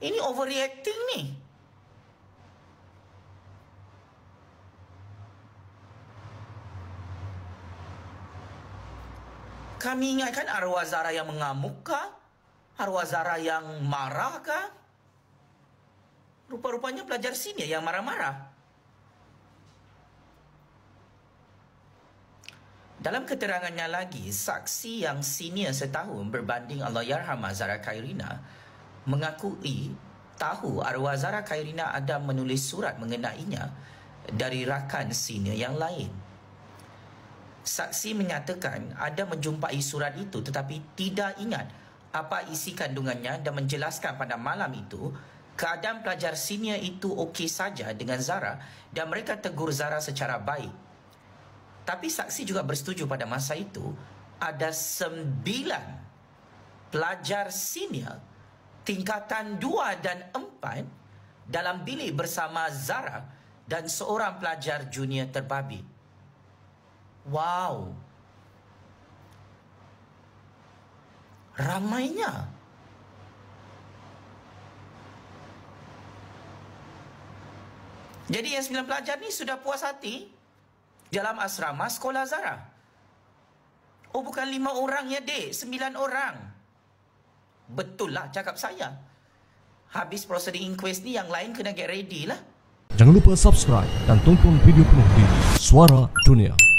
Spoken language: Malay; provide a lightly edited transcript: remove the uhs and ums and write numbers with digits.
Ini overreacting ni. Kami ingatkan arwah Zara yang mengamuk kah? Arwah Zara yang marah kah? Rupa-rupanya pelajar senior yang marah-marah. Dalam keterangannya lagi, saksi yang senior setahun berbanding Allahyarhamah Zara Khairina mengakui tahu arwah Zara Khairina ada menulis surat mengenainya dari rakan senior yang lain. Saksi menyatakan ada menjumpai surat itu tetapi tidak ingat apa isi kandungannya dan menjelaskan pada malam itu keadaan pelajar senior itu okey saja dengan Zara dan mereka tegur Zara secara baik. Tapi saksi juga bersetuju pada masa itu ada 9 pelajar senior tingkatan 2 dan 4 dalam bilik bersama Zara dan seorang pelajar junior terbabi. Wow. Ramainya. Jadi yang 9 pelajar ni sudah puas hati dalam asrama sekolah Zara. Oh, bukan 5 orang ya, dek. 9 orang. Betul lah cakap saya. Habis prosedur inquest ni, yang lain kena get ready lah. Jangan lupa subscribe dan tonton video penuh di Suara Dunia.